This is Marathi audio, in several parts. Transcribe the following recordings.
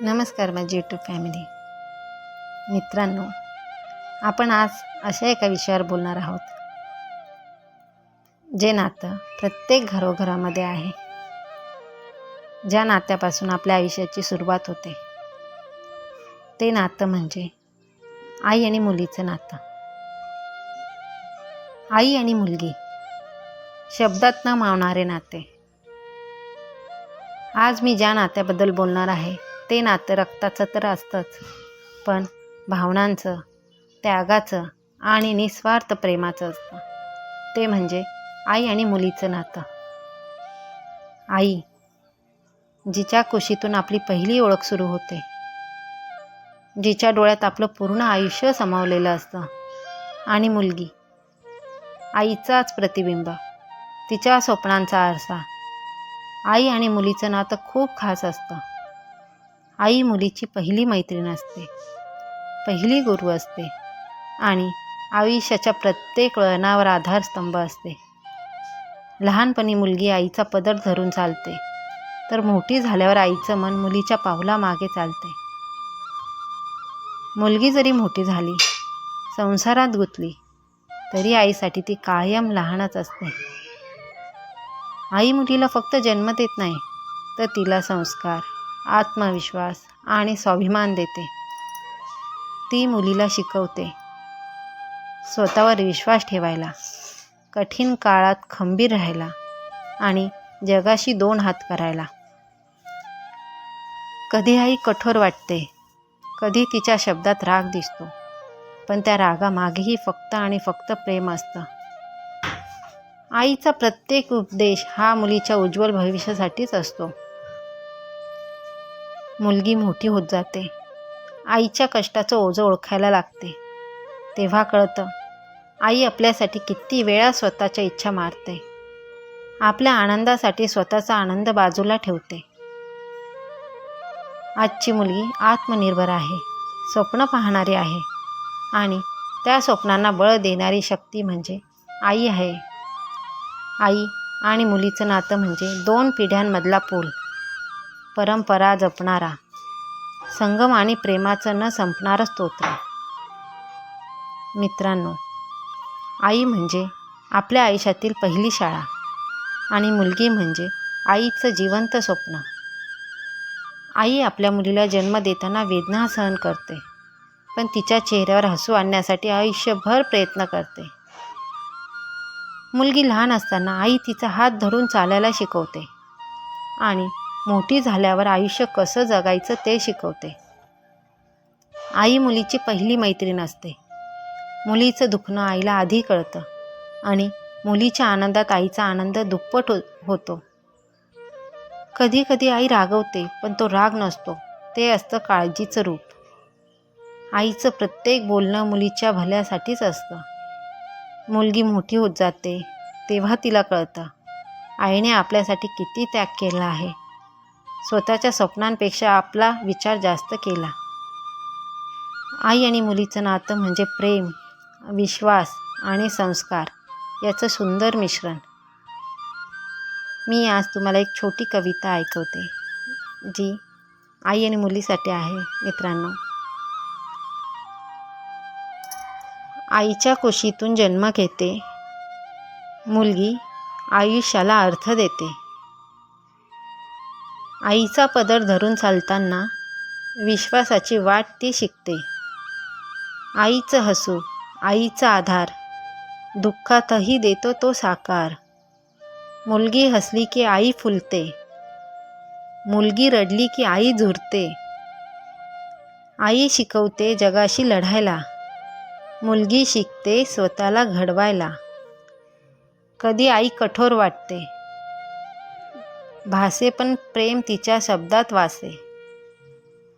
नमस्कार माझी यूट्यूब फॅमिली मित्रांनो, आपण आज अशा एका विषयावर बोलणार आहोत जे नातं प्रत्येक घरोघरामध्ये आहे, ज्या नात्यापासून आपल्या आयुष्याची सुरुवात होते. ते नातं म्हणजे आई आणि मुलीचं नातं. आई आणि मुलगी शब्दात न मावणारे नाते. आज मी ज्या नात्याबद्दल बोलणार आहे ते नातं रक्ताचं तर असतंच, पण भावनांचं, त्यागाचं आणि निस्वार्थ प्रेमाचं असतं. ते म्हणजे आई आणि मुलीचं नातं. आई, जिच्या कुशीतून आपली पहिली ओळख सुरू होते, जिच्या डोळ्यात आपलं पूर्ण आयुष्य सामावलेलं असतं. आणि मुलगी, आईचाच प्रतिबिंब, तिच्या स्वप्नांचा आरसा. आई आणि मुलीचं नातं खूप खास असतं. आई मुलीची पहिली मैत्रीण असते, पहिली गुरु असते आणि आयुष्याच्या प्रत्येक वळणावर आधारस्तंभ असते. लहानपणी मुलगी आईचा पदर धरून चालते, तर मोठी झाल्यावर आईचं मन मुलीच्या पावलामागे चालते. मुलगी जरी मोठी झाली, संसारात गुंतली, तरी आईसाठी ती कायम लहानच असते. आई मुलीला फक्त जन्म देत नाही, तर तिला संस्कार, आत्मविश्वास आणि स्वाभिमान देते. ती मुलीला शिकवते स्वतःवर विश्वास ठेवायला, कठीण काळात खंबीर राहायला आणि जगाशी दोन हात करायला. कधी आई कठोर वाटते, कधी तिच्या शब्दात राग दिसतो, पण त्या रागामागेही फक्त आणि फक्त प्रेम असतं. आईचा प्रत्येक उपदेश हा मुलीच्या उज्ज्वल भविष्यासाठीच असतो. मुलगी मोठी होत जाते, आईच्या कष्टाचं ओझं ओळखायला लागते. तेव्हा कळतं, आई आपल्यासाठी किती वेळा स्वतःच्या इच्छा मारते, आपल्या आनंदासाठी स्वतःचा आनंद बाजूला ठेवते. आजची मुलगी आत्मनिर्भर आहे, स्वप्न पाहणारी आहे आणि त्या स्वप्नांना बळ देणारी शक्ती म्हणजे आई आहे. आई आणि मुलीचं नातं म्हणजे दोन पिढ्यांमधला पूल, परंपरा जपणारा संगम आणि प्रेमाचं न संपणारं स्तोत्र. मित्रांनो, आई म्हणजे आपल्या आयुष्यातील पहिली शाळा आणि मुलगी म्हणजे आईचं जिवंत स्वप्न. आई आपल्या मुलीला जन्म देताना वेदना सहन करते, पण तिच्या चेहऱ्यावर हसू आणण्यासाठी आयुष्यभर प्रयत्न करते. मुलगी लहान असताना आई तिचा हात धरून चालायला शिकवते आणि मोठी झाल्यावर आयुष्य कसं जगायचं ते शिकवते. आई मुलीची पहिली मैत्रीण असते. मुलीचं दुखणं आईला आधी कळतं आणि मुलीच्या आनंदात आईचा आनंद दुप्पट होतो. कधी कधी आई रागवते, पण तो राग नसतो, ते असतं काळजीचं रूप. आईचं प्रत्येक बोलणं मुलीच्या भल्यासाठीच असतं. मुलगी मोठी होत जाते, तेव्हा तिला कळतं, आईने आपल्यासाठी किती त्याग केला आहे. स्वतःच्या स्वप्नांपेक्षा आपला विचार जास्त केला. आई आणि मुलीचं नातं म्हणजे प्रेम, विश्वास आणि संस्कार याचं सुंदर मिश्रण. मी आज तुम्हाला एक छोटी कविता ऐकवते, जी आई आणि मुलीसाठी आहे. मित्रांनो, आईच्या कुशीतून जन्म घेते मुलगी, आयुष्याला अर्थ देते. आईचा पदर धरून चालताना विश्वासाची वाट ती शिकते. आईचं हसू, आईचा आधार, दुःखातही देतो तो साकार. मुलगी हसली की आई फुलते, मुलगी रडली की आई झुरते. आई शिकवते जगाशी लढायला, मुलगी शिकते स्वतःला घडवायला. कधी आई कठोर वाटते, भासे पण प्रेम तिच्या शब्दात वासे.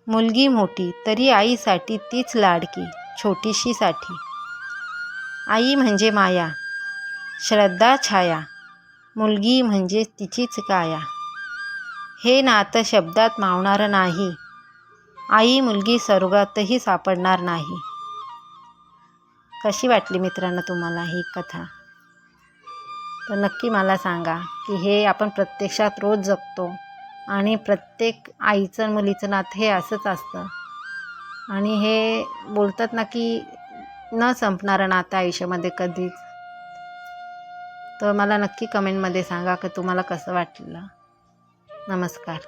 मुलगी मोठी तरी आईसाठी तीच लाडकी, छोटीशीसाठी. आई म्हणजे माया, श्रद्धा छाया, मुलगी म्हणजे तिचीच काया. हे नातं शब्दात मावणारं नाही, आई मुलगी स्वर्गातही सापडणार नाही. कशी वाटली मित्रांनो तुम्हाला ही कथा? तर नक्की मला सांगा की हे आपण प्रत्यक्षात रोज जगतो आणि प्रत्येक आईचं आणि मुलीचं नातं हे असंच असतं. आणि हे बोलतात ना की न संपणारं नातं आयुष्यामध्ये कधीच. तर मला नक्की कमेंटमध्ये सांगा की तुम्हाला कसं वाटलं. नमस्कार.